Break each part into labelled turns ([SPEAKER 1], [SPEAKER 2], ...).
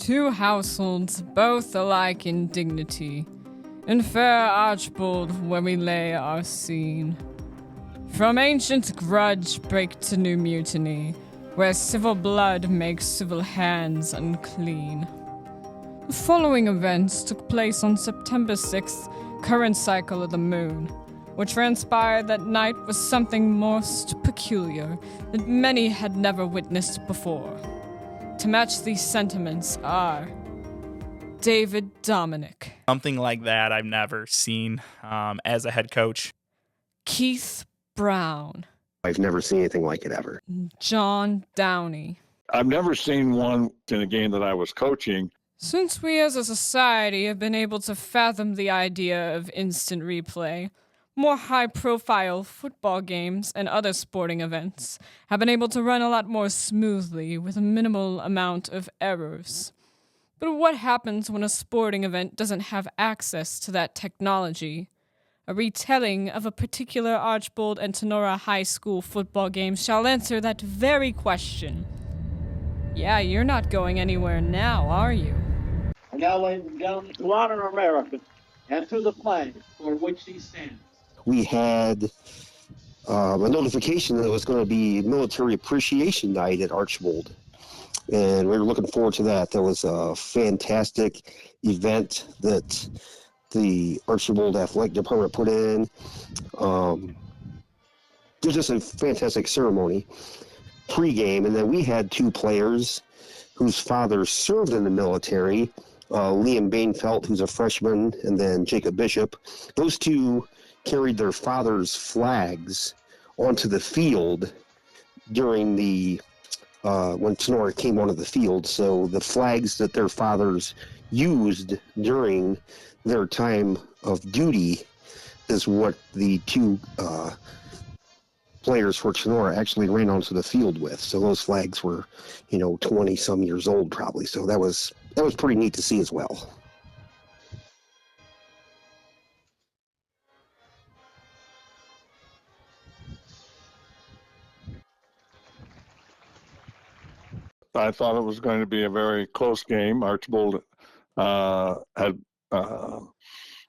[SPEAKER 1] Two households, both alike in dignity. In fair Archbold, where we lay our scene. From ancient grudge break to new mutiny, where civil blood makes civil hands unclean. The following events took place on September 6th, current cycle of the moon, which transpired that night was something most peculiar that many had never witnessed before. To match these sentiments are David Dominic,
[SPEAKER 2] Something like that I've never seen as a head coach.
[SPEAKER 1] Keith Brown,
[SPEAKER 3] I've never seen anything like it ever.
[SPEAKER 1] John Downey.
[SPEAKER 4] I've never seen one in a game that I was coaching.
[SPEAKER 1] Since we as a society have been able to fathom the idea of instant replay, more high-profile football games and other sporting events have been able to run a lot more smoothly with a minimal amount of errors. But what happens when a sporting event doesn't have access to that technology? A retelling of a particular Archbold and Tenora High School football game shall answer that very question. Yeah, you're not going anywhere now, are you?
[SPEAKER 5] And now, ladies and gentlemen, to honor America and to the flag for which he stands.
[SPEAKER 3] We had a notification that it was going to be Military Appreciation Night at Archbold, and we were looking forward to that. That was a fantastic event that the Archbold Athletic Department put in. It was just a fantastic ceremony pre-game, and then we had two players whose fathers served in the military, Liam Bainfelt, who's a freshman, and then Jacob Bishop. Those two carried their father's flags onto the field during the when Tenora came onto the field. So the flags that their fathers used during their time of duty is what the two players for Tenora actually ran onto the field with. So those flags were, 20 some years old probably. So that was pretty neat to see as well.
[SPEAKER 4] I thought it was going to be a very close game. Archbold had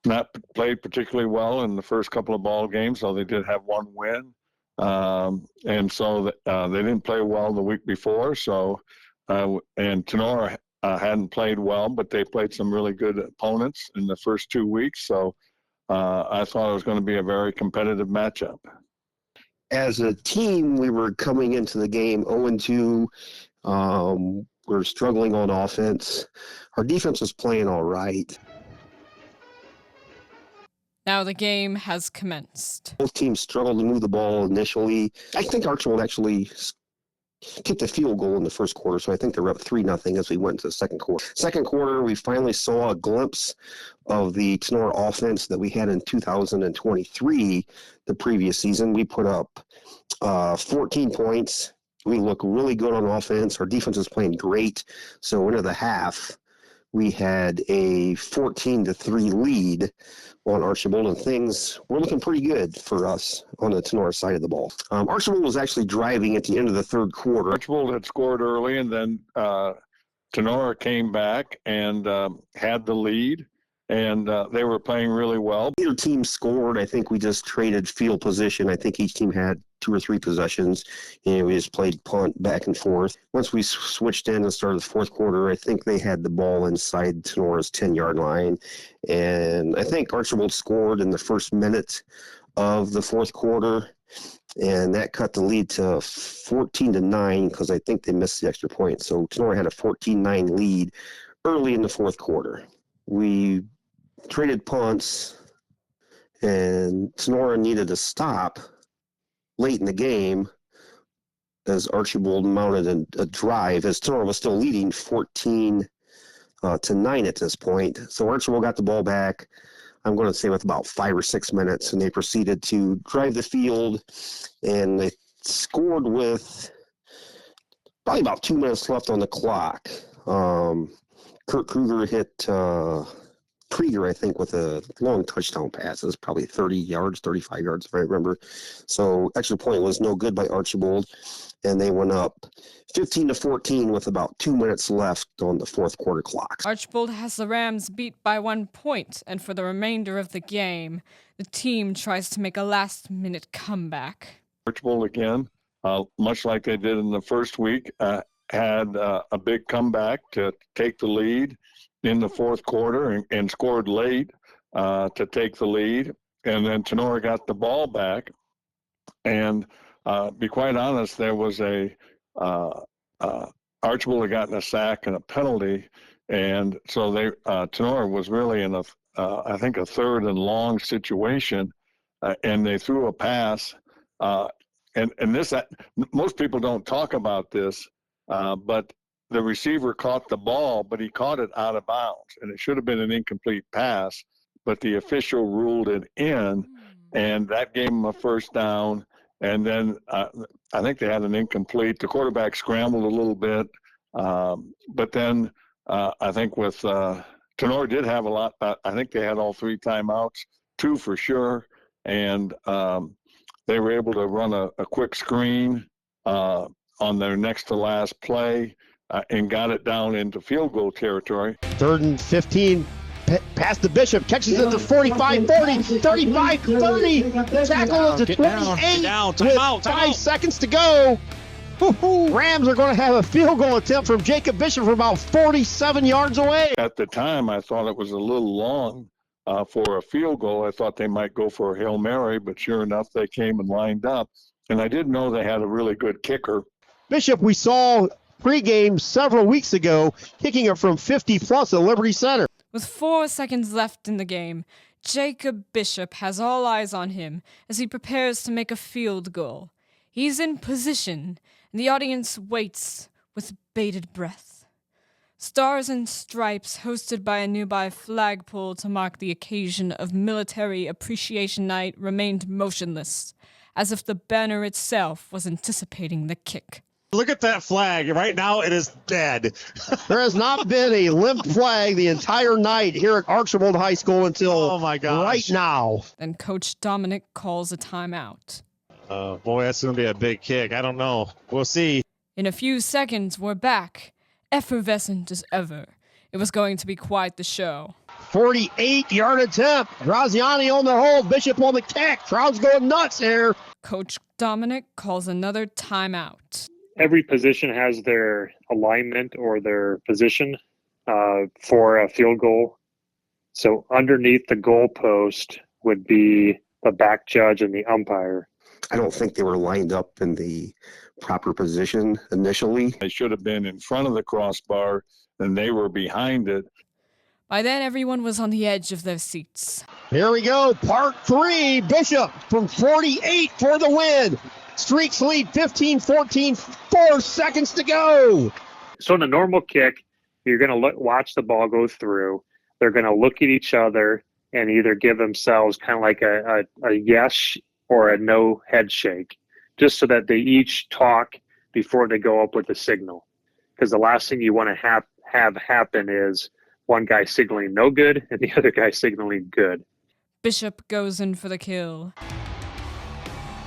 [SPEAKER 4] not played particularly well in the first couple of ball games, so they did have one win. And so they didn't play well the week before. So, and Tenora hadn't played well, but they played some really good opponents in the first 2 weeks. So I thought it was going to be a very competitive matchup.
[SPEAKER 3] As a team, we were coming into the game 0-2. We're struggling on offense. Our defense was playing all right.
[SPEAKER 1] Now the game has commenced.
[SPEAKER 3] Both teams struggled to move the ball initially. I think Archbold actually kicked a field goal in the first quarter, so I think they're up 3-0 as we went into the second quarter. Second quarter, we finally saw a glimpse of the Tenora offense that we had in 2023, the previous season. We put up 14 points. We look really good on offense. Our defense is playing great. So into the half, we had a 14-3 lead on Archbold, and things were looking pretty good for us on the Tenora side of the ball. Archbold was actually driving at the end of the third quarter.
[SPEAKER 4] Archbold had scored early, and then Tenora came back and had the lead, and they were playing really well.
[SPEAKER 3] Either team scored. I think we just traded field position. I think each team had 2 or 3 possessions, and we just played punt back and forth. Once we switched in and started the fourth quarter, I think they had the ball inside Tenora's 10-yard line, and I think Archbold scored in the first minute of the fourth quarter, and that cut the lead to 14-9 because I think they missed the extra point. So Tenora had a 14-9 lead early in the fourth quarter. We traded punts, and Tenora needed to stop late in the game as Archbold mounted a drive, as Tenora was still leading 14-9 at this point. So Archbold got the ball back, I'm going to say with about 5 or 6 minutes, and they proceeded to drive the field, and they scored with probably about 2 minutes left on the clock. Kurt Kruger hit Krieger, I think, with a long touchdown pass. It was probably 30 yards, 35 yards, if I remember. So extra point was no good by Archibald, and they went up 15-14 with about 2 minutes left on the fourth quarter clock.
[SPEAKER 1] Archibald has the Rams beat by 1 point, and for the remainder of the game, the team tries to make a last-minute comeback.
[SPEAKER 4] Archibald again, much like they did in the first week, had a big comeback to take the lead in the fourth quarter and scored late to take the lead. And then Tenor got the ball back. And be quite honest, there was Archibald had gotten a sack and a penalty. And so Tenor was really in I think a third and long situation. And they threw a pass. And this, most people don't talk about this, but the receiver caught the ball, but he caught it out of bounds, and it should have been an incomplete pass, but the official ruled it in, and that gave him a first down. And then I think they had an incomplete. The quarterback scrambled a little bit, but then I think with Tenor did have a lot. I think they had all 3 timeouts, 2 for sure, and they were able to run a quick screen on their next to last play and got it down into field goal territory.
[SPEAKER 6] 3rd and 15, past the Bishop, catches it to 45, 40, 35, 30, tackle to 28 with 5 seconds to go. Rams are going to have a field goal attempt from Jacob Bishop from about 47 yards away.
[SPEAKER 4] At the time, I thought it was a little long for a field goal. I thought they might go for a Hail Mary, but sure enough, they came and lined up. And I did know they had a really good kicker.
[SPEAKER 6] Bishop, we saw pregame several weeks ago, kicking it from 50-plus at Liberty Center.
[SPEAKER 1] With 4 seconds left in the game, Jacob Bishop has all eyes on him as he prepares to make a field goal. He's in position, and the audience waits with bated breath. Stars and Stripes, hosted by a nearby flagpole to mark the occasion of Military Appreciation Night, remained motionless, as if the banner itself was anticipating the kick.
[SPEAKER 7] Look at that flag. Right now, it is dead.
[SPEAKER 6] There has not been a limp flag the entire night here at Archibald High School until right now.
[SPEAKER 1] Then Coach Dominic calls a timeout.
[SPEAKER 7] Boy, that's going to be a big kick. I don't know. We'll see.
[SPEAKER 1] In a few seconds, we're back, effervescent as ever. It was going to be quite the show.
[SPEAKER 6] 48-yard attempt. Graziani on the hold. Bishop on the kick. Crowd's going nuts here.
[SPEAKER 1] Coach Dominic calls another timeout.
[SPEAKER 8] Every position has their alignment or their position for a field goal. So underneath the goalpost would be the back judge and the umpire.
[SPEAKER 3] I don't think they were lined up in the proper position initially.
[SPEAKER 4] They should have been in front of the crossbar, and they were behind it.
[SPEAKER 1] By then, everyone was on the edge of their seats.
[SPEAKER 6] Here we go, part 3. Bishop from 48 for the win. Streaks lead 15-14, 4 seconds to go.
[SPEAKER 8] So in a normal kick, you're going to watch the ball go through. They're going to look at each other and either give themselves kind of like a yes or a no head shake, just so that they each talk before they go up with the signal. Because the last thing you want to have happen is one guy signaling no good and the other guy signaling good.
[SPEAKER 1] Bishop goes in for the kill.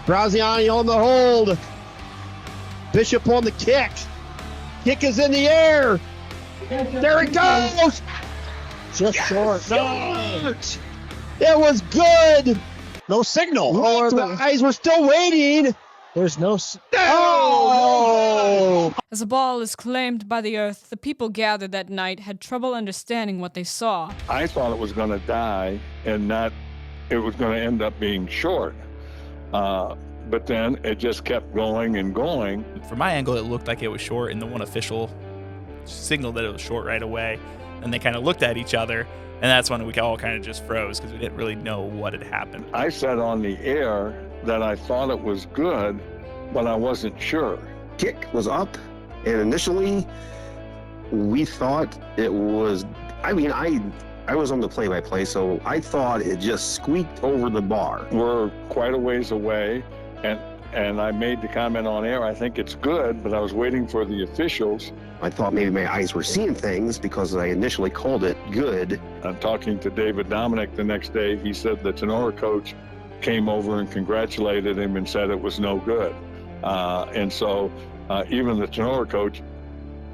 [SPEAKER 6] Graziani on the hold. Bishop on the kick. Kick is in the air. There it goes. Just short. No. It was good.
[SPEAKER 7] No signal.
[SPEAKER 6] Oh, the guys were still waiting.
[SPEAKER 7] There's no...
[SPEAKER 6] Oh!
[SPEAKER 1] As the ball is claimed by the earth, the people gathered that night had trouble understanding what they saw.
[SPEAKER 4] I thought it was going to die and that it was going to end up being short. But then it just kept going and going.
[SPEAKER 2] From my angle, it looked like it was short, and the one official signaled that it was short right away. And they kind of looked at each other, and that's when we all kind of just froze because we didn't really know what had happened.
[SPEAKER 4] I said on the air that I thought it was good, but I wasn't sure.
[SPEAKER 3] Kick was up, and initially we thought it was, I was on the play-by-play, so I thought it just squeaked over the bar.
[SPEAKER 4] We're quite a ways away, and and I made the comment on air, I think it's good, but I was waiting for the officials.
[SPEAKER 3] I thought maybe my eyes were seeing things because I initially called it good.
[SPEAKER 4] Talking to David Dominic the next day, he said the Tenora coach came over and congratulated him and said it was no good. And so even the Tenora coach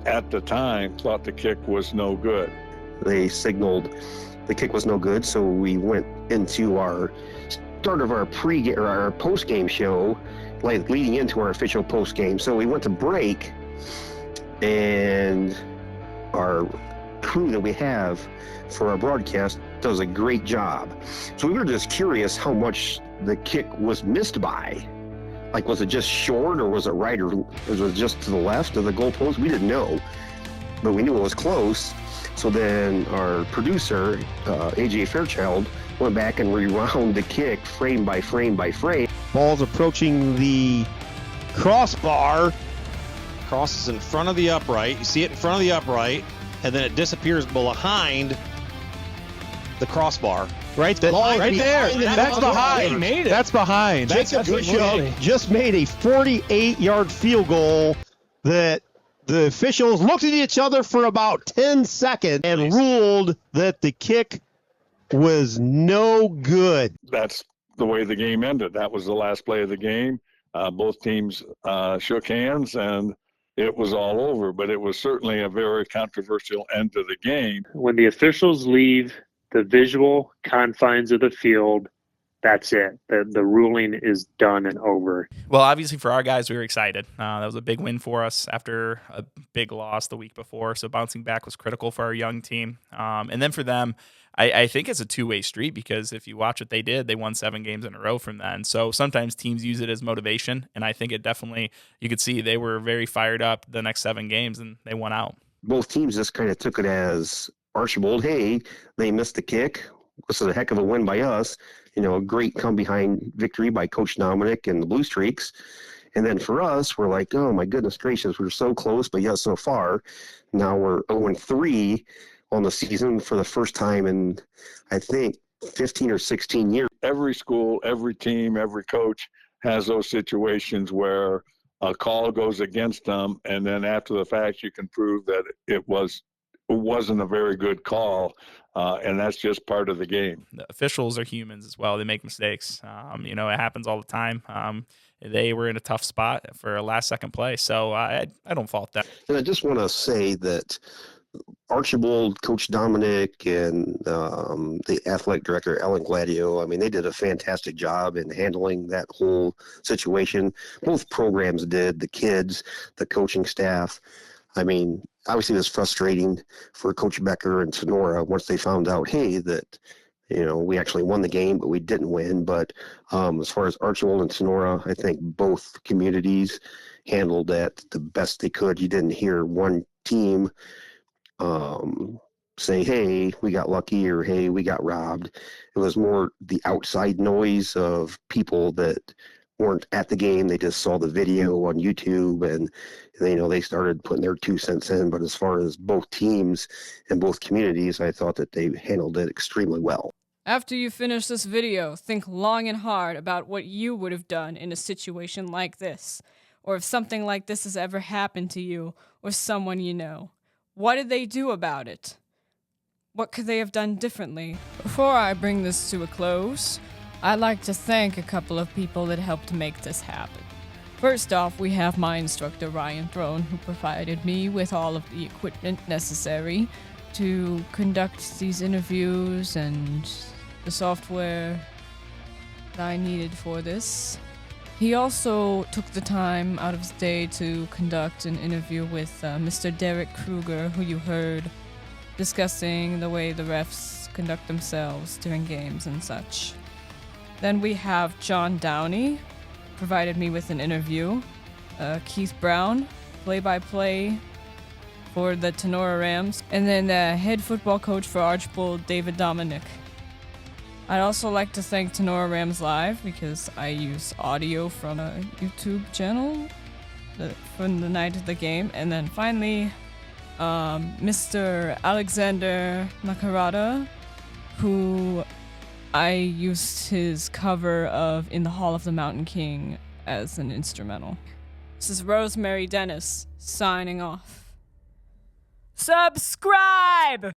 [SPEAKER 4] at the time thought the kick was no good.
[SPEAKER 3] They signaled the kick was no good, so we went into our start of our pre-game or our post-game show, like leading into our official post-game. So we went to break, and our crew that we have for our broadcast does a great job. So we were just curious how much the kick was missed by. Like, was it just short, or was it right, or was it just to the left of the goalpost? We didn't know, but we knew it was close. So then our producer, AJ Fairchild, went back and rewound the kick frame by frame by frame.
[SPEAKER 6] Ball's approaching the crossbar.
[SPEAKER 7] Crosses in front of the upright. You see it in front of the upright, and then it disappears behind the crossbar.
[SPEAKER 6] Right there. That's behind.
[SPEAKER 7] He made it.
[SPEAKER 6] That's behind. Jacob Bishop just made a 48-yard field goal that the officials looked at each other for about 10 seconds and ruled that the kick was no good.
[SPEAKER 4] That's the way the game ended. That was the last play of the game. Both teams shook hands, and it was all over. But it was certainly a very controversial end to the game.
[SPEAKER 8] When the officials leave the visual confines of the field, that's it. The ruling is done and over.
[SPEAKER 2] Well, obviously for our guys, we were excited. That was a big win for us after a big loss the week before. So bouncing back was critical for our young team. And then for them, I think it's a two-way street, because if you watch what they did, they won 7 games in a row from then. So sometimes teams use it as motivation. And I think it definitely, you could see they were very fired up the next 7 games, and they won out.
[SPEAKER 3] Both teams just kind of took it as Archibald, hey, they missed the kick. This is a heck of a win by us. You know, a great come-behind victory by Coach Dominic and the Blue Streaks. And then for us, we're like, oh, my goodness gracious, we're so close, but yet so far. Now we're 0-3 on the season for the first time in, I think, 15 or 16 years.
[SPEAKER 4] Every school, every team, every coach has those situations where a call goes against them, and then after the fact, you can prove that it wasn't a very good call. And that's just part of the game.
[SPEAKER 2] The officials are humans as well. They make mistakes. It happens all the time. They were in a tough spot for a last-second play, so I don't fault that.
[SPEAKER 3] And I just want to say that Archibald, Coach Dominic, and the athletic director, Ellen Gladio, I mean, they did a fantastic job in handling that whole situation. Both programs did, the kids, the coaching staff. I mean, obviously it was frustrating for Coach Becker and Sonora once they found out, hey, that, we actually won the game, but we didn't win. But as far as Archibald and Sonora, I think both communities handled that the best they could. You didn't hear one team say, hey, we got lucky, or hey, we got robbed. It was more the outside noise of people that weren't at the game. They just saw the video on YouTube, and they started putting their 2 cents in. But as far as both teams and both communities, I thought that they handled it extremely well.
[SPEAKER 1] After you finish this video, think long and hard about what you would have done in a situation like this, or if something like this has ever happened to you or someone you know. What did they do about it? What could they have done differently? Before I bring this to a close, I'd like to thank a couple of people that helped make this happen. First off, we have my instructor, Ryan Throne, who provided me with all of the equipment necessary to conduct these interviews and the software that I needed for this. He also took the time out of his day to conduct an interview with Mr. Derek Kruger, who you heard, discussing the way the refs conduct themselves during games and such. Then we have John Downey, provided me with an interview. Keith Brown, play-by-play for the Tenora Rams. And then the head football coach for Archibald, David Dominic. I'd also like to thank Tenora Rams Live, because I use audio from a YouTube channel from the night of the game. And then finally, Mr. Alexander Nakarada, who I used his cover of In the Hall of the Mountain King as an instrumental. This is Rosemary Dennis signing off. Subscribe!